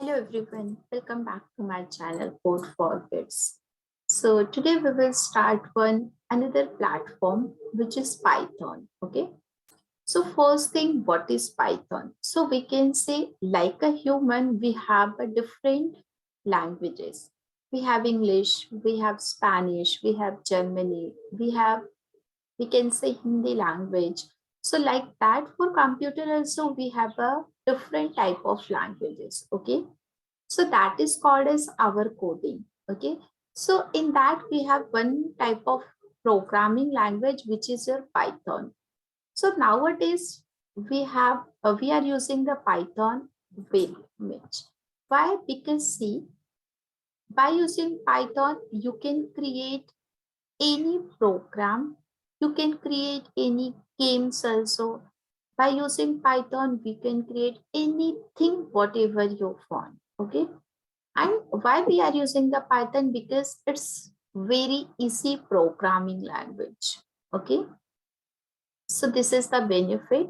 Hello everyone, welcome back to my channel Code for Kids. So today we will start another platform which is Python. Okay. So first thing, what is Python? So we can say like a human, we have a different languages. We have English, we have Spanish, we have Germany, we can say Hindi language. So like that for computer also we have a different type of languages. Okay, so that is called as our coding. Okay, so in that we have one type of programming language which is your Python. So nowadays we are using the Python very much. Why? Because see, by using Python you can create any program, you can create any games also. By using Python we can create anything whatever you want. Okay, and why we are using the Python? Because it's very easy programming language. Okay, so this is the benefit.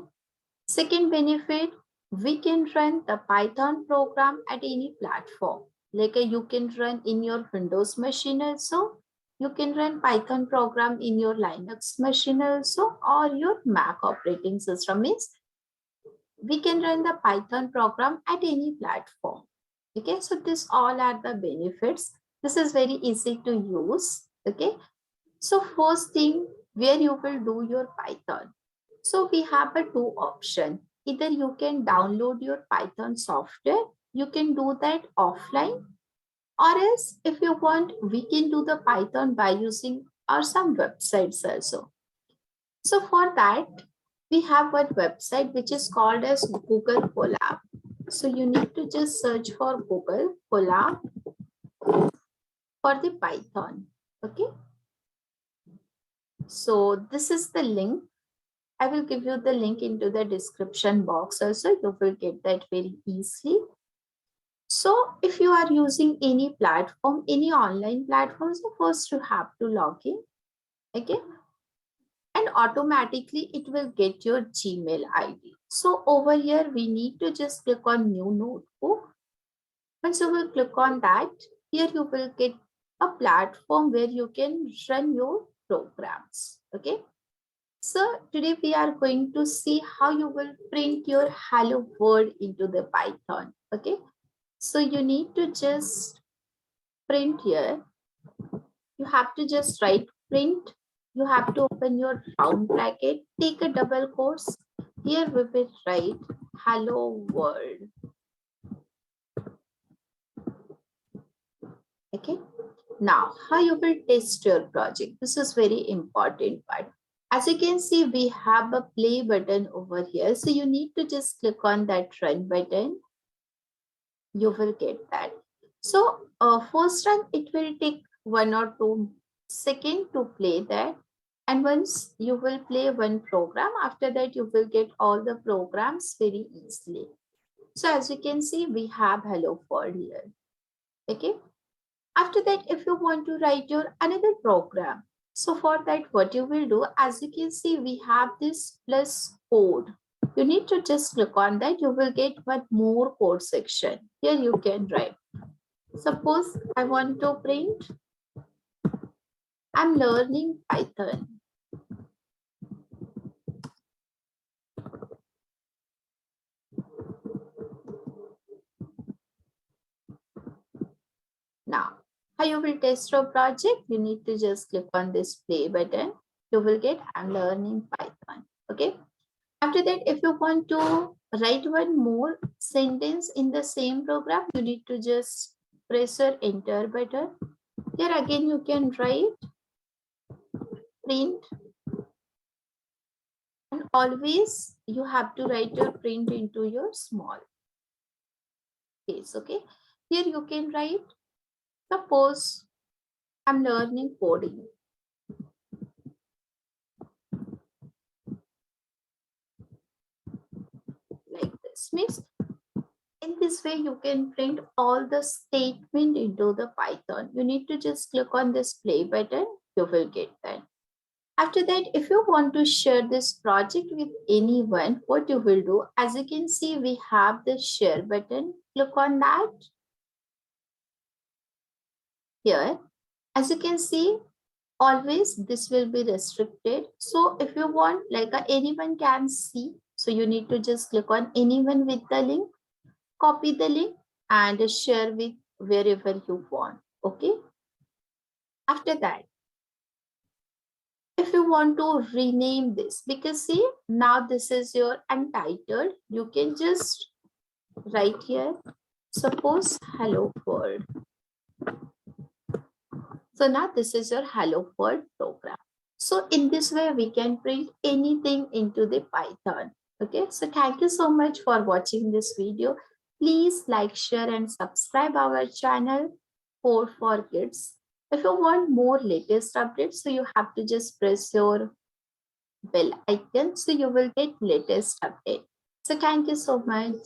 Second benefit, we can run the Python program at any platform. Like you can run in your Windows machine also. You can run Python program in your Linux machine also, or your Mac operating system. Means we can run the Python program at any platform. Okay, so this all are the benefits. This is very easy to use. Okay, so first thing, where you will do your Python. So we have a two option. Either you can download your Python software, you can do that offline, or else if you want, we can do the Python by using or some websites also. So for that, we have one website which is called as Google Colab. So you need to just search for Google Colab for the Python. Okay. So this is the link. I will give you the link into the description box also. You will get that very easily. So if you are using any platform, any online platform, so first you have to log in. Okay. And automatically it will get your Gmail ID. So over here, we need to just click on new notebook. Once you will click on that, here you will get a platform where you can run your programs. Okay. So today we are going to see how you will print your hello world into the Python. Okay. So you need to just print here. You have to just write print. You have to open your round bracket, take a double quotes. Here we will write hello world. Okay. Now, how you will test your project? This is very important part. As you can see, we have a play button over here. So you need to just click on that run button. You will get that. So first run, it will take 1 or 2 seconds to play that. And once you will play one program, after that you will get all the programs very easily. So as you can see, we have hello world here. Okay. After that, if you want to write your another program, so for that, what you will do, as you can see, we have this plus code. You need to just click on that. You will get one more code section. Here you can write. Suppose I want to print, I'm learning Python. Now, how you will test your project? You need to just click on this play button. You will get I'm learning Python. Okay. After that, if you want to write one more sentence in the same program, you need to just press your enter button. Here again, you can write print, and always you have to write your print into your small case. Okay. Here you can write, suppose I'm learning coding. Like this means in this way you can print all the statement into the Python. You need to just click on this play button. You will get that. After that, if you want to share this project with anyone, what you will do, as you can see, we have the share button. Click on that here. As you can see, always this will be restricted. So if you want, like anyone can see, so you need to just click on anyone with the link, copy the link and share with wherever you want. Okay. After that, if you want to rename this, because see, now this is your untitled, you can just write here, suppose hello world. So now this is your hello world program. So in this way, we can print anything into the Python. Okay, so thank you so much for watching this video. Please like, share and subscribe our channel Code for Kids. If you want more latest updates, so you have to just press your bell icon so you will get latest update. So thank you so much.